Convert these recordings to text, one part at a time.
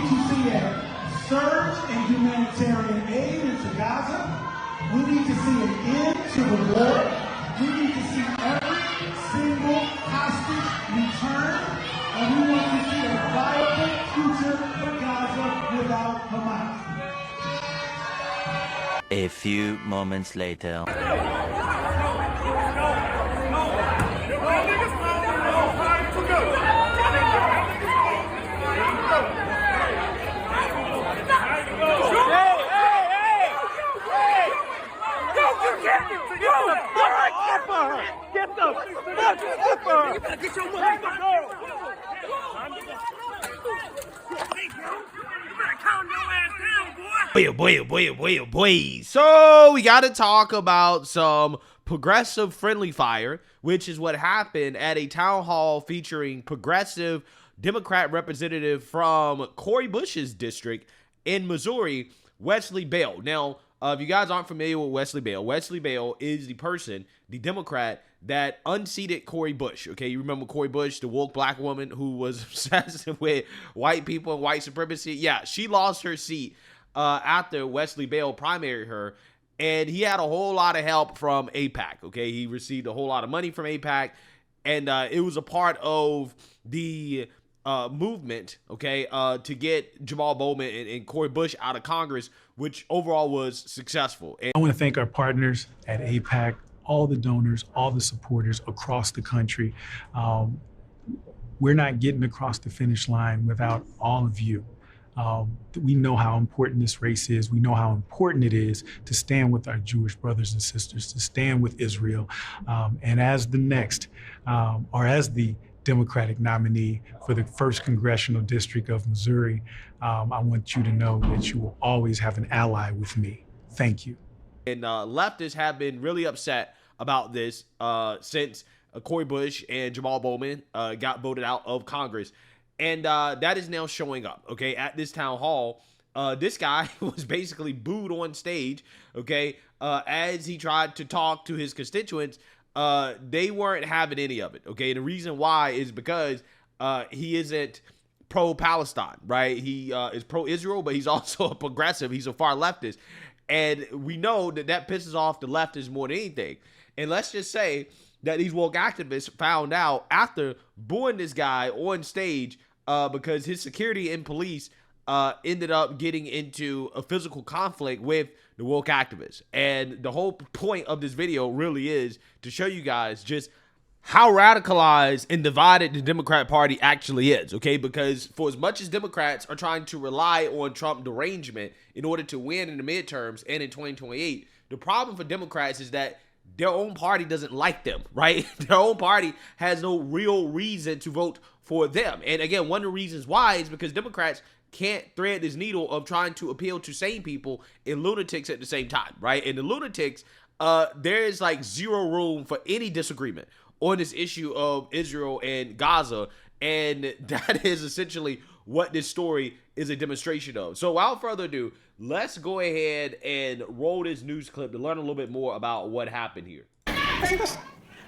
need to see a surge in humanitarian aid into Gaza. We need to see an end to the war. We need to see every single hostage returned. And we want to see a viable future for Gaza without Hamas. A few moments later. Get the fuck off her! You better get your money. Boy. So we got to talk about some progressive friendly fire, which is what happened at a town hall featuring progressive Democrat representative from Cori Bush's district in Missouri, Wesley Bell. Now, if you guys aren't familiar with Wesley Bell is the person, the Democrat, that unseated Cori Bush. Okay, you remember Cori Bush, the woke black woman who was obsessed with white people and white supremacy? Yeah, she lost her seat after Wesley Bell primaried her, and he had a whole lot of help from AIPAC. Okay, he received a whole lot of money from AIPAC, and it was a part of the movement, okay, to get Jamal Bowman and Cori Bush out of Congress, which overall was successful. And I want to thank our partners at AIPAC, all the donors, all the supporters across the country. We're not getting across the finish line without all of you. We know how important this race is. We know how important it is to stand with our Jewish brothers and sisters, to stand with Israel. And as the next, or as the Democratic nominee for the 1st Congressional District of Missouri, I want you to know that you will always have an ally with me. Thank you. And leftists have been really upset about this since Cori Bush and Jamal Bowman got voted out of Congress. And that is now showing up, okay, at this town hall. This guy was basically booed on stage, okay, as he tried to talk to his constituents. They weren't having any of it, okay? And the reason why is because he isn't pro-Palestine, right? He is pro-Israel, but he's also a progressive. He's a far leftist. And we know that pisses off the leftists more than anything. And let's just say that these woke activists found out after booing this guy on stage because his security and police ended up getting into a physical conflict with the woke activists. And the whole point of this video really is to show you guys just how radicalized and divided the Democrat Party actually is, okay? Because for as much as Democrats are trying to rely on Trump derangement in order to win in the midterms and in 2028, the problem for Democrats is that their own party doesn't like them, right? Their own party has no real reason to vote for them. And again, one of the reasons why is because Democrats can't thread this needle of trying to appeal to sane people and lunatics at the same time, right? And the lunatics, there is like zero room for any disagreement on this issue of Israel and Gaza. And that is essentially what this story is a demonstration of. So without further ado, let's go ahead and roll this news clip to learn a little bit more about what happened here.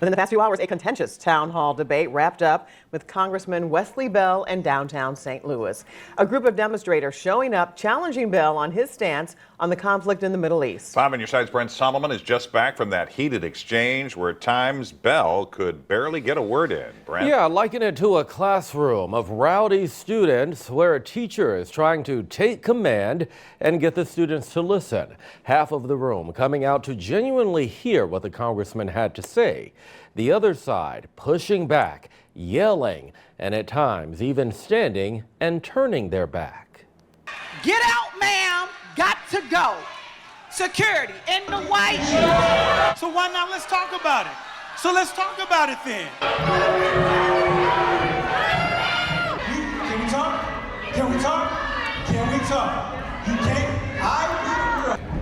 Within the past few hours, a contentious town hall debate wrapped up with Congressman Wesley Bell in downtown St. Louis. A group of demonstrators showing up, challenging Bell on his stance on the conflict in the Middle East. 5 on your side's Brent Solomon is just back from that heated exchange where at times Bell could barely get a word in. Brent? Yeah, liken it to a classroom of rowdy students where a teacher is trying to take command and get the students to listen. Half of the room coming out to genuinely hear what the congressman had to say. The other side pushing back, yelling, and at times even standing and turning their back. Get out, ma'am. Got to go. Security in the white. So why not let's talk about it? So let's talk about it then. Can we talk? Can we talk? Can we talk? You can't.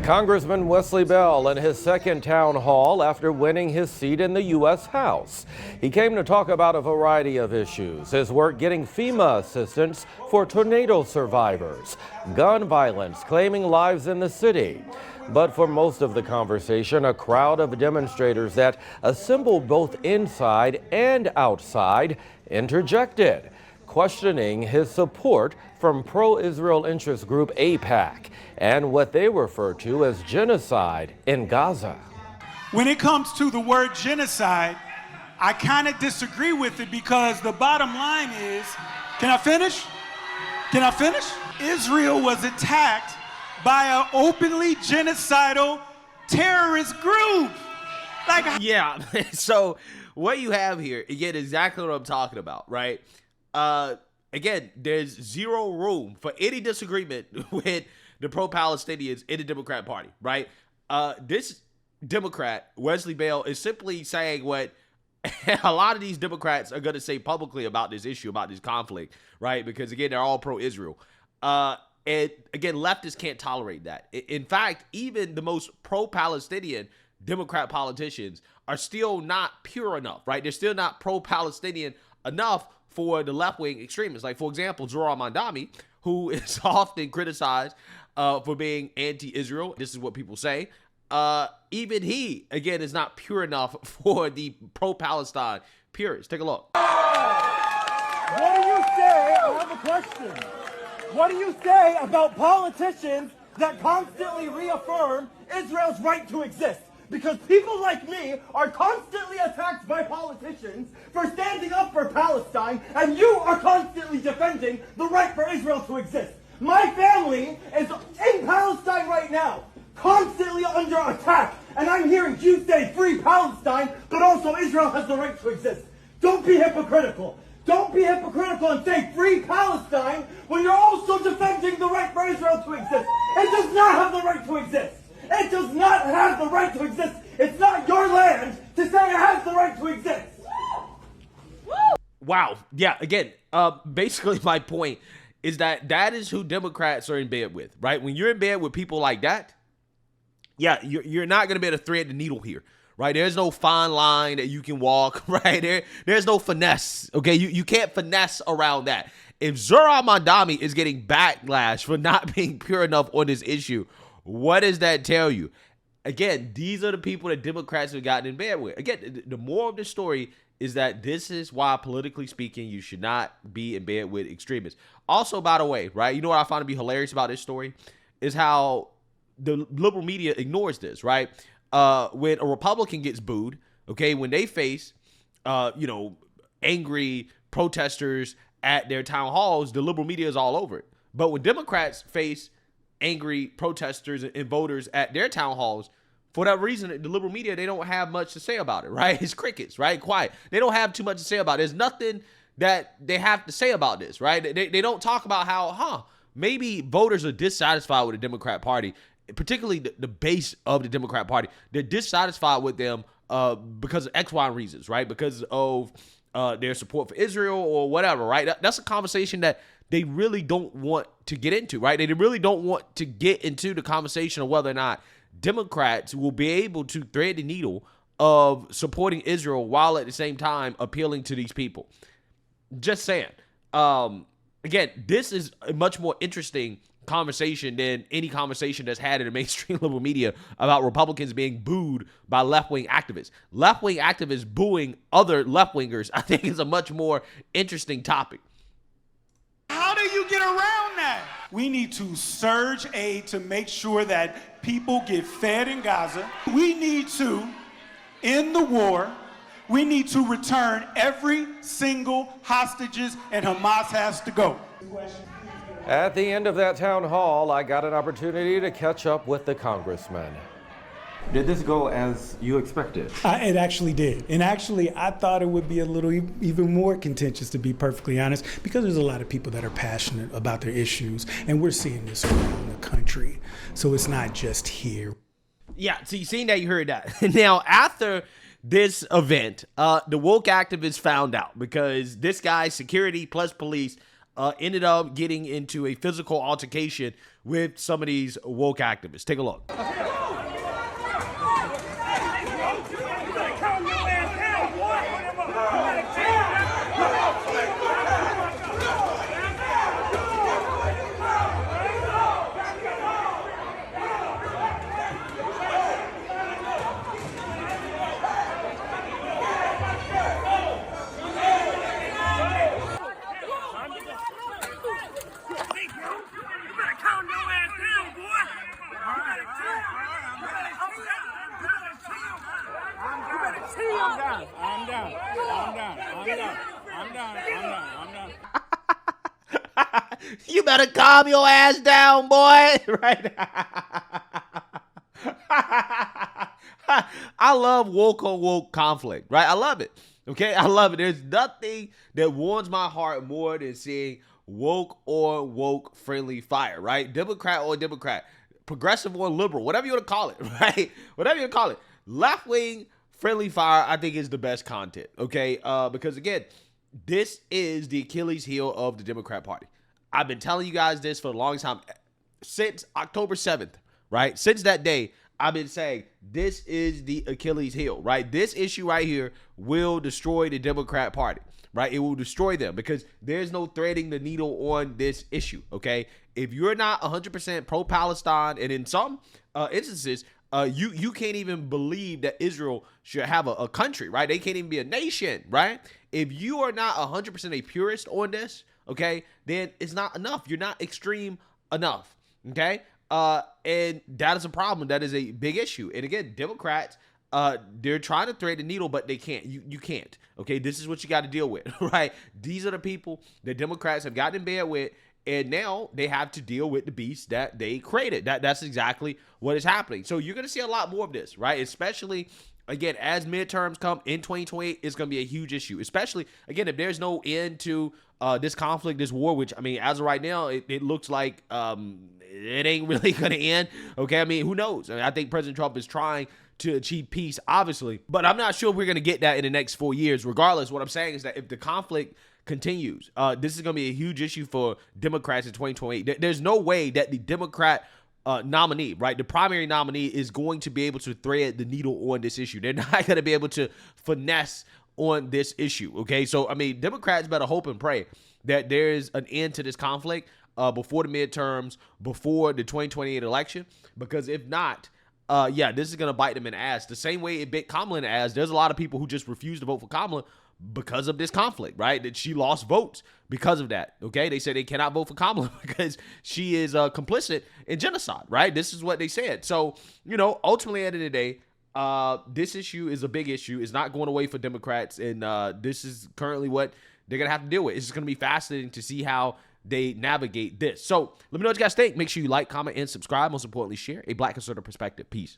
Congressman Wesley Bell in his second town hall after winning his seat in the U.S. House. He came to talk about a variety of issues, his work getting FEMA assistance for tornado survivors, gun violence claiming lives in the city. But for most of the conversation, a crowd of demonstrators that assembled both inside and outside interjected, questioning his support from pro-Israel interest group AIPAC and what they refer to as genocide in Gaza. When it comes to the word genocide, I kind of disagree with it because the bottom line is, can I finish? Can I finish? Israel was attacked by an openly genocidal terrorist group. Yeah, so what you have here, again, exactly what I'm talking about, right? Again, there's zero room for any disagreement with the pro-Palestinians in the Democrat Party, right? This Democrat, Wesley Bell, is simply saying what a lot of these Democrats are going to say publicly about this issue, about this conflict, right? Because, again, they're all pro-Israel. And, again, leftists can't tolerate that. In fact, even the most pro-Palestinian Democrat politicians are still not pure enough, right? They're still not pro-Palestinian enough for the left-wing extremists. Like, for example, Zohran Mamdani, who is often criticized for being anti-Israel. This is what people say. Even he, again, is not pure enough for the pro-Palestine purists. Take a look. What do you say? I have a question. What do you say about politicians that constantly reaffirm Israel's right to exist? Because people like me are constantly attacked by politicians for standing up for Palestine, and you are constantly defending the right for Israel to exist. My family is in Palestine right now, constantly under attack, and I'm hearing you say free Palestine, but also Israel has the right to exist. Don't be hypocritical. Don't be hypocritical and say free Palestine when you're also defending the right for Israel to exist. It does not have the right to exist. It does not have the right to exist. It's not your land to say it has the right to exist. Wow. Yeah, again, basically my point is that that is who Democrats are in bed with, right? When you're in bed with people like that, yeah, you're not going to be able to thread the needle here, right? There's no fine line that you can walk, right? There's no finesse, okay? You can't finesse around that. If Zohran Mamdani is getting backlash for not being pure enough on this issue, what does that tell you? Again, these are the people that Democrats have gotten in bed with. Again, the moral of the story is that this is why, politically speaking, you should not be in bed with extremists. Also, by the way, right, you know what I find to be hilarious about this story is how the liberal media ignores this, right? When a Republican gets booed, okay, when they face, angry protesters at their town halls, the liberal media is all over it. But when Democrats face angry protesters and voters at their town halls, for that reason, the liberal media, they don't have much to say about it, right? It's crickets, right? Quiet. They don't have too much to say about it. There's nothing that they have to say about this, right? They don't talk about how, maybe voters are dissatisfied with the Democrat Party, particularly the base of the Democrat Party. They're dissatisfied with them because of X, Y reasons, right? Because of their support for Israel or whatever, right? That's a conversation that they really don't want to get into, right? They really don't want to get into the conversation of whether or not Democrats will be able to thread the needle of supporting Israel while at the same time appealing to these people. Just saying. Again, this is a much more interesting conversation than any conversation that's had in the mainstream liberal media about Republicans being booed by left-wing activists. Left-wing activists booing other left-wingers, I think, is a much more interesting topic. How do you get around that? We need to surge aid to make sure that people get fed in Gaza. We need to end the war. We need to return every single hostages, and Hamas has to go. At the end of that town hall, I got an opportunity to catch up with the congressman. Did this go as you expected? It actually did. And actually, I thought it would be a little even more contentious, to be perfectly honest, because there's a lot of people that are passionate about their issues, and we're seeing this around the country. So it's not just here. Yeah, so you seen that, you heard that. Now, after this event, the woke activists found out because this guy, security plus police, ended up getting into a physical altercation with some of these woke activists. Take a look. You better calm your ass down, boy. Right? I love woke on woke conflict, right? I love it. Okay, I love it. There's nothing that warms my heart more than seeing woke or woke friendly fire, right? Democrat or Democrat, progressive or liberal, whatever you want to call it, right? Whatever you want to call it. Left wing friendly fire, I think, is the best content, okay? Because again, this is the Achilles heel of the Democrat Party. I've been telling you guys this for a long time, since October 7th, right? Since that day, I've been saying this is the Achilles heel, right? This issue right here will destroy the Democrat Party, right? It will destroy them because there's no threading the needle on this issue, okay? If you're not 100% pro-Palestine, and in some instances, you can't even believe that Israel should have a country, right? They can't even be a nation, right? If you are not 100% a purist on this, okay, then it's not enough. You're not extreme enough, okay? And that is a problem. That is a big issue. And again, Democrats, they're trying to thread the needle, but they can't. You can't, okay? This is what you got to deal with, right? These are the people that Democrats have gotten in bed with, and now they have to deal with the beast that they created. That's exactly what is happening. So you're going to see a lot more of this, right? Especially, again, as midterms come in 2028, it's going to be a huge issue. Especially, again, if there's no end to this conflict, this war, which, I mean, as of right now, it looks like it ain't really going to end, okay? I mean, who knows? I think President Trump is trying to achieve peace, obviously, but I'm not sure if we're going to get that in the next 4 years. Regardless, what I'm saying is that if the conflict continues, this is going to be a huge issue for Democrats in 2028. There's no way that the Democrat nominee, right, the primary nominee, is going to be able to thread the needle on this issue. They're not going to be able to finesse on this issue, okay? So, I mean, Democrats better hope and pray that there is an end to this conflict before the midterms, before the 2028 election, because if not, yeah, this is going to bite them in the ass. The same way it bit Kamala in the ass. There's a lot of people who just refuse to vote for Kamala because of this conflict, right? That she lost votes because of that, okay? They said they cannot vote for Kamala because she is complicit in genocide, right? This is what they said. So, you know, ultimately at the end of the day, this issue is a big issue. It's not going away for Democrats, and this is currently what they're going to have to deal with. It's going to be fascinating to see how they navigate this. So let me know what you guys think. Make sure you like, comment, and subscribe. Most importantly, share a Black conservative perspective. Peace.